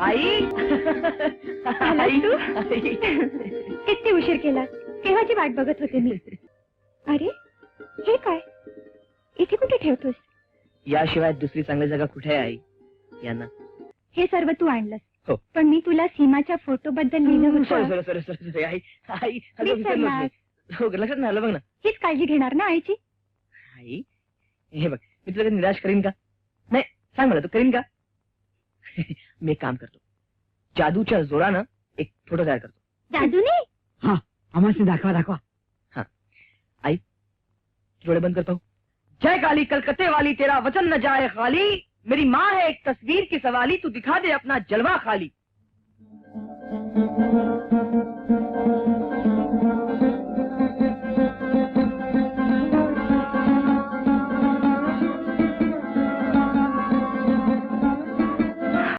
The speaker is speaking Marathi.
आई आलास तू? किती उशीर केला, केव्हाची वाट बघत होते मी. अरे हे काय, इथे कुठे ठेवतोस? याशिवाय दुसरी चांगली जागा कुठे आहे आई? यांना हे सर्व तू आणलंस. हो. पण मी तुला सीमाच्या फोटो बद्दल लिहिलं होतं. सॉरी आई आई अगं विसरलोच विसरलास. मी. हो लक्षात नाही आलं बघ ना. हीच काळजी घेणार ना आईची? आई हे बघ, मी तुला कधी निराश करीन का? नाही, सांग मला तू करीन का? मी एक काम करतो, जादूच्या जोरानं एक फोटो तयार करतो. जादूने? हा आम्हाला दाखवा दाखवा. आई डोळे बंद कर पाहू. जय काली कलकत्ते वाली, तेरा वचन न जाए खाली, मेरी माँ है एक तस्वीर की सवाली, तू दिखा दे अपना जलवा खाली.